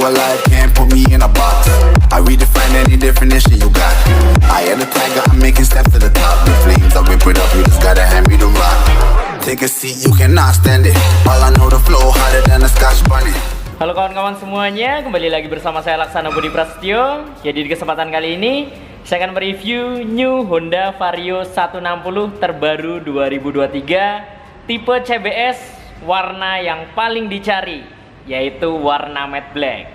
alive, can't put me in a box. I redefine any definition you got. I am the tiger, I'm making steps to the top. The flames, I whip it up, you just gotta hand me the rock. Take a seat, you cannot stand it. All I know, the flow harder than a scotch bunny. Halo kawan-kawan semuanya, kembali lagi bersama saya Laksana Budi Prasetyo. Jadi di kesempatan kali ini saya akan mereview New Honda Vario 160 terbaru 2023 tipe CBS, warna yang paling dicari yaitu warna matte black.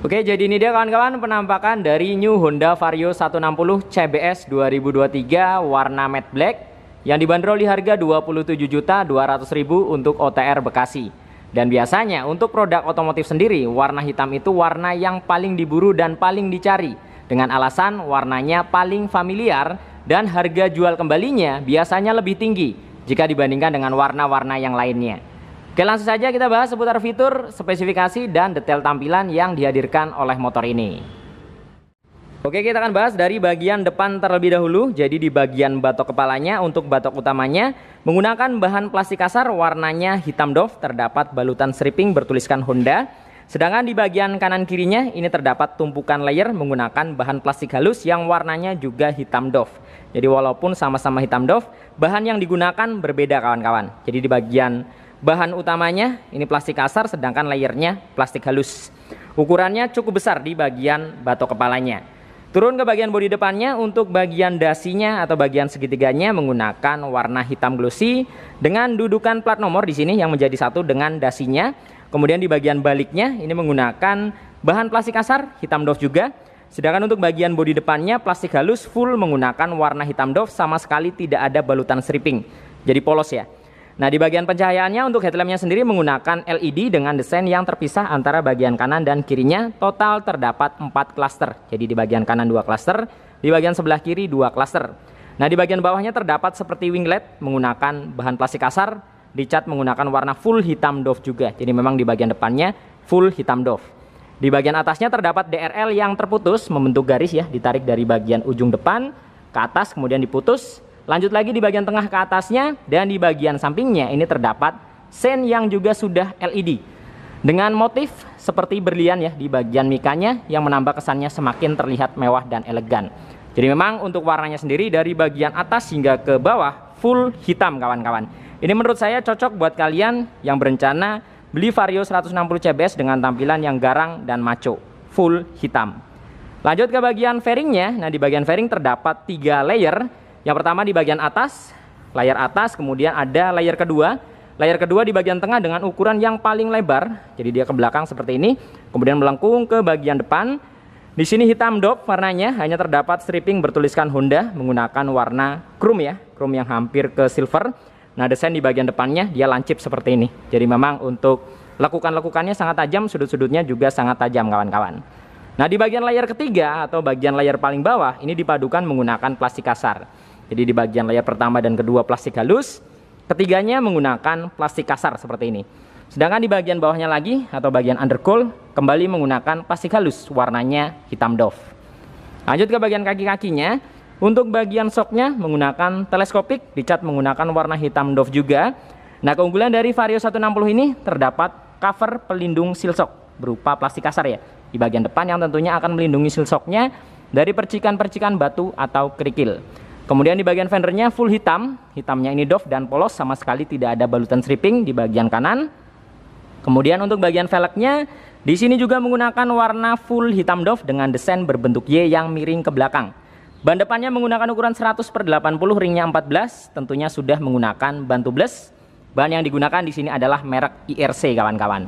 Oke, jadi ini dia kawan-kawan penampakan dari New Honda Vario 160 CBS 2023 warna matte black yang dibanderol di harga Rp27.200.000 untuk OTR Bekasi. Dan biasanya untuk produk otomotif sendiri, warna hitam itu warna yang paling diburu dan paling dicari, dengan alasan warnanya paling familiar dan harga jual kembalinya biasanya lebih tinggi jika dibandingkan dengan warna-warna yang lainnya. Oke, langsung saja kita bahas seputar fitur, spesifikasi, dan detail tampilan yang dihadirkan oleh motor ini. Oke, kita akan bahas dari bagian depan terlebih dahulu. Jadi di bagian batok kepalanya, untuk batok utamanya menggunakan bahan plastik kasar warnanya hitam doff, terdapat balutan stripping bertuliskan Honda. Sedangkan di bagian kanan kirinya ini terdapat tumpukan layer menggunakan bahan plastik halus yang warnanya juga hitam doff. Jadi walaupun sama-sama hitam doff, bahan yang digunakan berbeda kawan-kawan. Jadi di bagian bahan utamanya ini plastik kasar, sedangkan layernya plastik halus. Ukurannya cukup besar di bagian batok kepalanya. Turun ke bagian bodi depannya, untuk bagian dasinya atau bagian segitiganya menggunakan warna hitam glossy dengan dudukan plat nomor di sini yang menjadi satu dengan dasinya. Kemudian di bagian baliknya ini menggunakan bahan plastik kasar hitam doff juga. Sedangkan untuk bagian bodi depannya plastik halus full menggunakan warna hitam doff, sama sekali tidak ada balutan stripping. Jadi polos ya. Nah, di bagian pencahayaannya untuk headlampnya sendiri menggunakan LED dengan desain yang terpisah antara bagian kanan dan kirinya. Total terdapat 4 klaster. Jadi di bagian kanan 2 klaster, di bagian sebelah kiri 2 klaster. Nah, di bagian bawahnya terdapat seperti winglet menggunakan bahan plastik kasar, dicat menggunakan warna full hitam doff juga. Jadi memang di bagian depannya full hitam doff. Di bagian atasnya terdapat DRL yang terputus membentuk garis ya, ditarik dari bagian ujung depan ke atas kemudian diputus. Lanjut lagi di bagian tengah ke atasnya, dan di bagian sampingnya ini terdapat sen yang juga sudah LED dengan motif seperti berlian ya di bagian mikanya yang menambah kesannya semakin terlihat mewah dan elegan. Jadi memang untuk warnanya sendiri dari bagian atas hingga ke bawah full hitam kawan-kawan. Ini menurut saya cocok buat kalian yang berencana beli Vario 160 CBS dengan tampilan yang garang dan maco, full hitam. Lanjut ke bagian fairingnya. Nah, di bagian fairing terdapat 3 layer. Yang pertama di bagian atas, layar atas, kemudian ada layar kedua. Layar kedua di bagian tengah dengan ukuran yang paling lebar, jadi dia ke belakang seperti ini. Kemudian melengkung ke bagian depan. Di sini hitam doff warnanya, hanya terdapat stripping bertuliskan Honda menggunakan warna chrome ya, chrome yang hampir ke silver. Nah, desain di bagian depannya dia lancip seperti ini. Jadi memang untuk lekukan-lekukannya sangat tajam, sudut-sudutnya juga sangat tajam kawan-kawan. Nah, di bagian layar ketiga atau bagian layar paling bawah ini dipadukan menggunakan plastik kasar. Jadi di bagian layar pertama dan kedua plastik halus, ketiganya menggunakan plastik kasar seperti ini. Sedangkan di bagian bawahnya lagi atau bagian undercowl kembali menggunakan plastik halus warnanya hitam doff. Lanjut ke bagian kaki-kakinya. Untuk bagian shocknya menggunakan teleskopik, dicat menggunakan warna hitam doff juga. Nah, keunggulan dari Vario 160 ini terdapat cover pelindung seal shock berupa plastik kasar ya di bagian depan yang tentunya akan melindungi seal shocknya dari percikan-percikan batu atau kerikil. Kemudian di bagian fendernya full hitam, hitamnya ini doff dan polos, sama sekali tidak ada balutan stripping di bagian kanan. Kemudian untuk bagian velgnya di sini juga menggunakan warna full hitam doff dengan desain berbentuk Y yang miring ke belakang. Ban depannya menggunakan ukuran 100/80, ringnya 14, tentunya sudah menggunakan ban tubeless. Ban yang digunakan di sini adalah merek IRC kawan-kawan.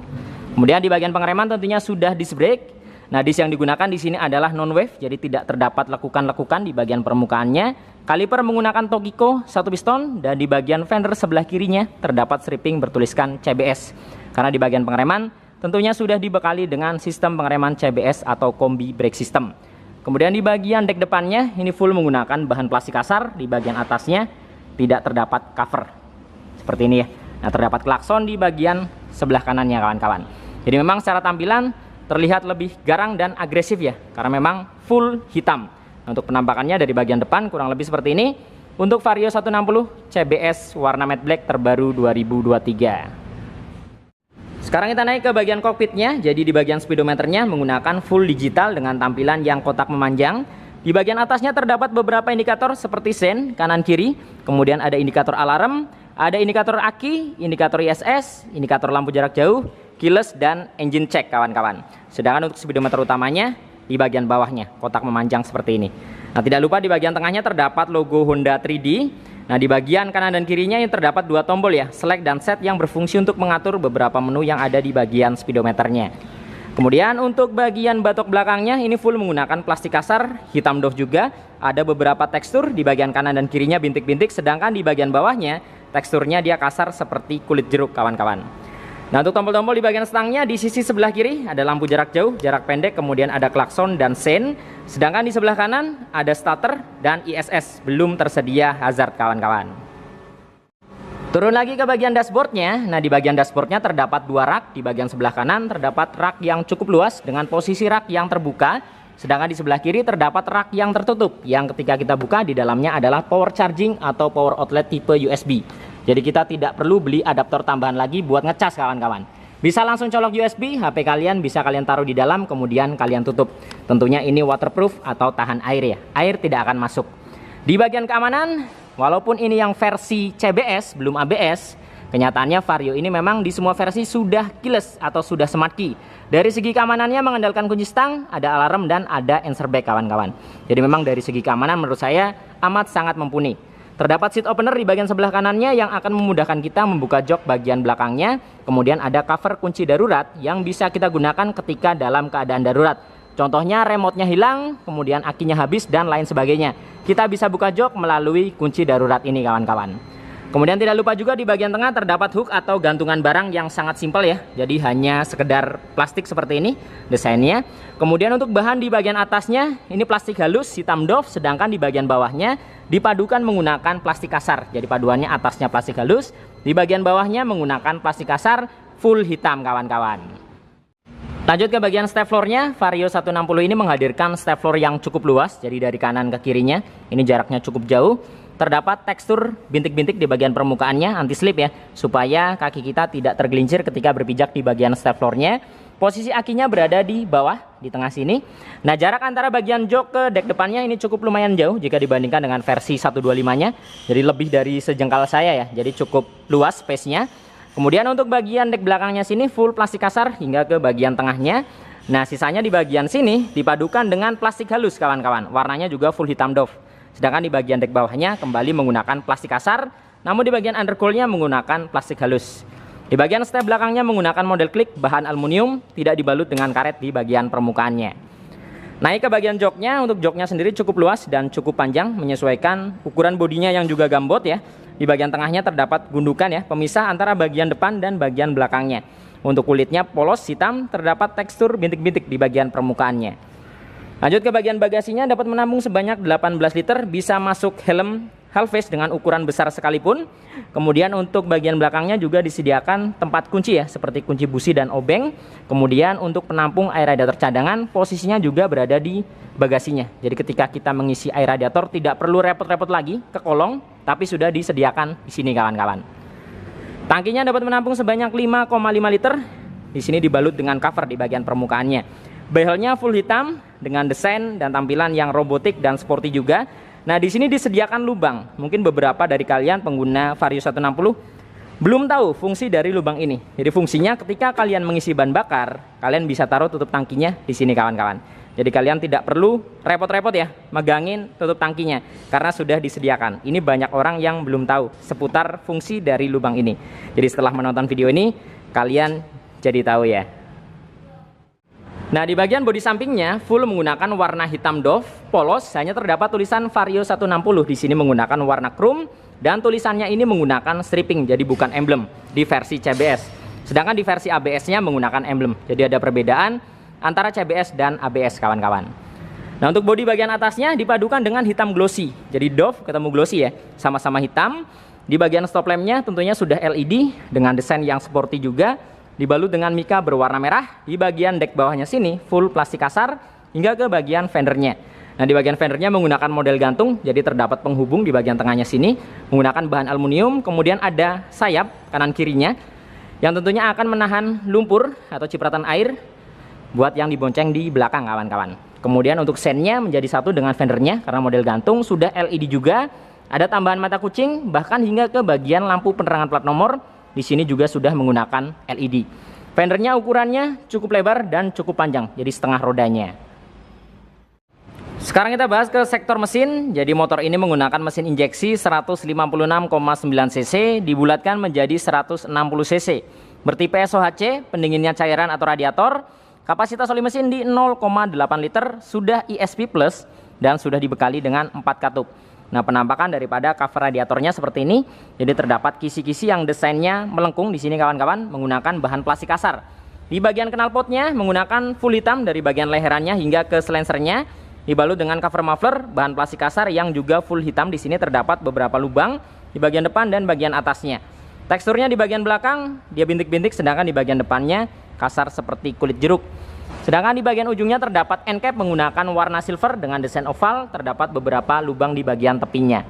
Kemudian di bagian pengereman tentunya sudah disc brake. Nah, disc yang digunakan di sini adalah non-wave, jadi tidak terdapat lekukan-lekukan di bagian permukaannya. Kaliper menggunakan Tokiko 1 piston, dan di bagian fender sebelah kirinya terdapat stripping bertuliskan CBS. Karena di bagian pengereman tentunya sudah dibekali dengan sistem pengereman CBS atau Kombi Brake System. Kemudian di bagian dek depannya ini full menggunakan bahan plastik kasar, di bagian atasnya tidak terdapat cover. Seperti ini ya. Nah, terdapat klakson di bagian sebelah kanannya kawan-kawan. Jadi memang secara tampilan terlihat lebih garang dan agresif ya, karena memang full hitam. Untuk penampakannya dari bagian depan kurang lebih seperti ini. Untuk Vario 160 CBS warna matte black terbaru 2023. Sekarang kita naik ke bagian kokpitnya. Jadi di bagian speedometernya menggunakan full digital dengan tampilan yang kotak memanjang. Di bagian atasnya terdapat beberapa indikator seperti sen, kanan kiri. Kemudian ada indikator alarm, ada indikator aki, indikator ISS, indikator lampu jarak jauh, keyless, dan engine check kawan-kawan. Sedangkan untuk speedometer utamanya di bagian bawahnya, kotak memanjang seperti ini. Nah, tidak lupa di bagian tengahnya terdapat logo Honda 3D. Nah, di bagian kanan dan kirinya ini terdapat dua tombol ya, select dan set, yang berfungsi untuk mengatur beberapa menu yang ada di bagian speedometernya. Kemudian untuk bagian batok belakangnya ini full menggunakan plastik kasar, hitam doff juga. Ada beberapa tekstur di bagian kanan dan kirinya bintik-bintik, sedangkan di bagian bawahnya teksturnya dia kasar seperti kulit jeruk kawan-kawan. Nah, untuk tombol-tombol di bagian stangnya di sisi sebelah kiri ada lampu jarak jauh, jarak pendek, kemudian ada klakson dan sein. Sedangkan di sebelah kanan ada starter dan ISS, belum tersedia hazard kawan-kawan. Turun lagi ke bagian dashboardnya. Nah, di bagian dashboardnya terdapat dua rak. Di bagian sebelah kanan terdapat rak yang cukup luas dengan posisi rak yang terbuka. Sedangkan di sebelah kiri terdapat rak yang tertutup, yang ketika kita buka di dalamnya adalah power charging atau power outlet tipe USB. Jadi kita tidak perlu beli adaptor tambahan lagi buat ngecas kawan-kawan. Bisa langsung colok USB, HP kalian bisa kalian taruh di dalam, kemudian kalian tutup. Tentunya ini waterproof atau tahan air ya. Air tidak akan masuk. Di bagian keamanan, walaupun ini yang versi CBS, belum ABS, kenyataannya Vario ini memang di semua versi sudah keyless atau sudah smart key. Dari segi keamanannya mengandalkan kunci stang, ada alarm, dan ada answer back kawan-kawan. Jadi memang dari segi keamanan menurut saya amat sangat mumpuni. Terdapat seat opener di bagian sebelah kanannya yang akan memudahkan kita membuka jok bagian belakangnya. Kemudian ada cover kunci darurat yang bisa kita gunakan ketika dalam keadaan darurat. Contohnya remote-nya hilang, kemudian akinya habis, dan lain sebagainya. Kita bisa buka jok melalui kunci darurat ini kawan-kawan. Kemudian tidak lupa juga di bagian tengah terdapat hook atau gantungan barang yang sangat simpel ya. Jadi hanya sekedar plastik seperti ini desainnya. Kemudian untuk bahan di bagian atasnya ini plastik halus hitam doff, sedangkan di bagian bawahnya dipadukan menggunakan plastik kasar. Jadi paduannya atasnya plastik halus, di bagian bawahnya menggunakan plastik kasar full hitam kawan-kawan. Lanjut ke bagian step floor-nya, Vario 160 ini menghadirkan step floor yang cukup luas. Jadi dari kanan ke kirinya ini jaraknya cukup jauh. Terdapat tekstur bintik-bintik di bagian permukaannya, anti slip ya, supaya kaki kita tidak tergelincir ketika berpijak di bagian step floor-nya. Posisi akinya berada di bawah, di tengah sini. Nah, jarak antara bagian jok ke dek depannya ini cukup lumayan jauh jika dibandingkan dengan versi 125-nya. Jadi lebih dari sejengkal saya ya, jadi cukup luas space-nya. Kemudian untuk bagian dek belakangnya sini full plastik kasar hingga ke bagian tengahnya. Nah, sisanya di bagian sini dipadukan dengan plastik halus kawan-kawan. Warnanya juga full hitam doff. Sedangkan di bagian dek bawahnya kembali menggunakan plastik kasar, namun di bagian undercoil-nya menggunakan plastik halus. Di bagian step belakangnya menggunakan model klik bahan aluminium, tidak dibalut dengan karet di bagian permukaannya. Naik ke bagian joknya, untuk joknya sendiri cukup luas dan cukup panjang, menyesuaikan ukuran bodinya yang juga gambot ya. Di bagian tengahnya terdapat gundukan ya, pemisah antara bagian depan dan bagian belakangnya. Untuk kulitnya polos hitam, terdapat tekstur bintik-bintik di bagian permukaannya. Lanjut ke bagian bagasinya, dapat menampung sebanyak 18 liter, bisa masuk helm half face dengan ukuran besar sekalipun. Kemudian untuk bagian belakangnya juga disediakan tempat kunci ya, seperti kunci busi dan obeng. Kemudian untuk penampung air radiator cadangan, posisinya juga berada di bagasinya. Jadi ketika kita mengisi air radiator tidak perlu repot-repot lagi ke kolong, tapi sudah disediakan di sini kawan-kawan. Tangkinya dapat menampung sebanyak 5,5 liter. Di sini dibalut dengan cover di bagian permukaannya. Behelnya full hitam dengan desain dan tampilan yang robotik dan sporty juga. Nah, di sini disediakan lubang. Mungkin beberapa dari kalian pengguna Vario 160 belum tahu fungsi dari lubang ini. Jadi fungsinya ketika kalian mengisi bahan bakar, kalian bisa taruh tutup tangkinya di sini kawan-kawan. Jadi kalian tidak perlu repot-repot ya megangin tutup tangkinya karena sudah disediakan. Ini banyak orang yang belum tahu seputar fungsi dari lubang ini. Jadi setelah menonton video ini, kalian jadi tahu ya. Nah, di bagian bodi sampingnya full menggunakan warna hitam doff polos, hanya terdapat tulisan Vario 160. Di sini menggunakan warna chrome dan tulisannya ini menggunakan stripping, jadi bukan emblem di versi CBS. Sedangkan di versi ABS-nya menggunakan emblem. Jadi ada perbedaan antara CBS dan ABS kawan-kawan. Nah, untuk bodi bagian atasnya dipadukan dengan hitam glossy. Jadi doff ketemu glossy ya, sama-sama hitam. Di bagian stop lampnya tentunya sudah LED dengan desain yang sporty juga. Dibalut dengan mika berwarna merah. Di bagian dek bawahnya sini full plastik kasar hingga ke bagian fendernya. Nah, di bagian fendernya menggunakan model gantung, jadi terdapat penghubung di bagian tengahnya sini menggunakan bahan aluminium. Kemudian ada sayap kanan kirinya yang tentunya akan menahan lumpur atau cipratan air buat yang dibonceng di belakang kawan-kawan. Kemudian untuk sennya menjadi satu dengan fendernya karena model gantung, sudah LED juga, ada tambahan mata kucing, bahkan hingga ke bagian lampu penerangan plat nomor di sini juga sudah menggunakan LED. Fendernya ukurannya cukup lebar dan cukup panjang, jadi setengah rodanya. Sekarang kita bahas ke sektor mesin. Jadi motor ini menggunakan mesin injeksi 156,9 cc dibulatkan menjadi 160 cc. Bertipe SOHC, pendinginnya cairan atau radiator. Kapasitas oli mesin di 0,8 liter, sudah ESP Plus dan sudah dibekali dengan 4 katup. Nah, penampakan daripada cover radiatornya seperti ini. Jadi terdapat kisi-kisi yang desainnya melengkung di sini kawan-kawan, menggunakan bahan plastik kasar. Di bagian knalpotnya menggunakan full hitam dari bagian leherannya hingga ke silencernya, dibalut dengan cover muffler bahan plastik kasar yang juga full hitam. Di sini terdapat beberapa lubang di bagian depan dan bagian atasnya. Teksturnya di bagian belakang dia bintik-bintik, sedangkan di bagian depannya kasar seperti kulit jeruk. Sedangkan di bagian ujungnya terdapat end cap menggunakan warna silver dengan desain oval, terdapat beberapa lubang di bagian tepinya.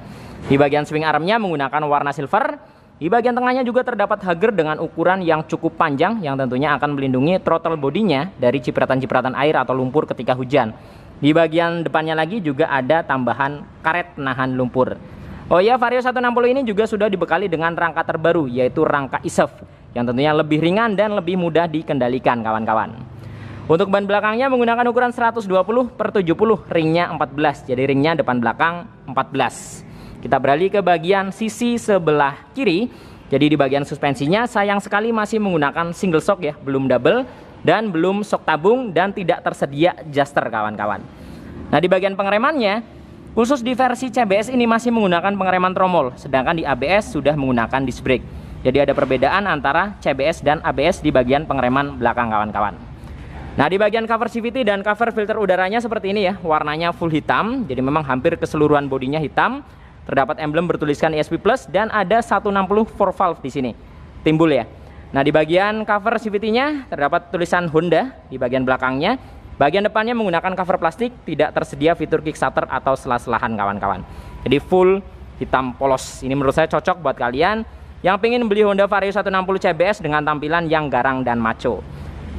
Di bagian swing armnya menggunakan warna silver. Di bagian tengahnya juga terdapat hager dengan ukuran yang cukup panjang yang tentunya akan melindungi throttle bodinya dari cipratan-cipratan air atau lumpur ketika hujan. Di bagian depannya lagi juga ada tambahan karet penahan lumpur. Oh ya, Vario 160 ini juga sudah dibekali dengan rangka terbaru, yaitu rangka ISEF yang tentunya lebih ringan dan lebih mudah dikendalikan kawan-kawan. Untuk ban belakangnya menggunakan ukuran 120/70, ringnya 14, jadi ringnya depan belakang 14. Kita beralih ke bagian sisi sebelah kiri. Jadi di bagian suspensinya sayang sekali masih menggunakan single shock ya, belum double dan belum shock tabung dan tidak tersedia adjuster kawan-kawan. Nah, di bagian pengeremannya khusus di versi CBS ini masih menggunakan pengereman tromol, sedangkan di ABS sudah menggunakan disc brake. Jadi ada perbedaan antara CBS dan ABS di bagian pengereman belakang kawan-kawan. Nah, di bagian cover CVT dan cover filter udaranya seperti ini ya, warnanya full hitam, jadi memang hampir keseluruhan bodinya hitam. Terdapat emblem bertuliskan ESP Plus dan ada 160 4 valve di sini. Timbul ya. Nah, di bagian cover CVT-nya terdapat tulisan Honda di bagian belakangnya. Bagian depannya menggunakan cover plastik, tidak tersedia fitur kickstarter atau selah-selahan kawan-kawan. Jadi full hitam polos. Ini menurut saya cocok buat kalian yang pengen beli Honda Vario 160 CBS dengan tampilan yang garang dan maco.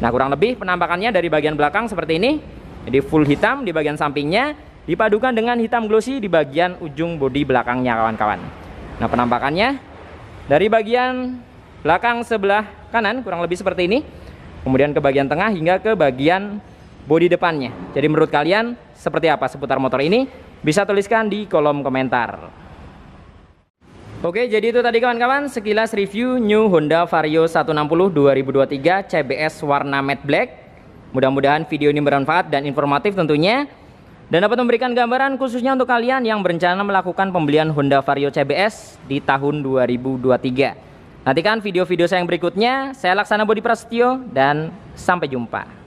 Nah, kurang lebih penampakannya dari bagian belakang seperti ini. Jadi full hitam di bagian sampingnya, dipadukan dengan hitam glossy di bagian ujung bodi belakangnya kawan-kawan. Nah, penampakannya dari bagian belakang sebelah kanan kurang lebih seperti ini. Kemudian ke bagian tengah hingga ke bagian bodi depannya. Jadi menurut kalian seperti apa seputar motor ini? Bisa tuliskan di kolom komentar. Oke, jadi itu tadi kawan-kawan sekilas review new Honda Vario 160 2023 CBS warna matte black. Mudah-mudahan video ini bermanfaat dan informatif tentunya, dan dapat memberikan gambaran khususnya untuk kalian yang berencana melakukan pembelian Honda Vario CBS di tahun 2023. Nantikan video-video saya yang berikutnya. Saya Laksana Budi Prasetyo dan sampai jumpa.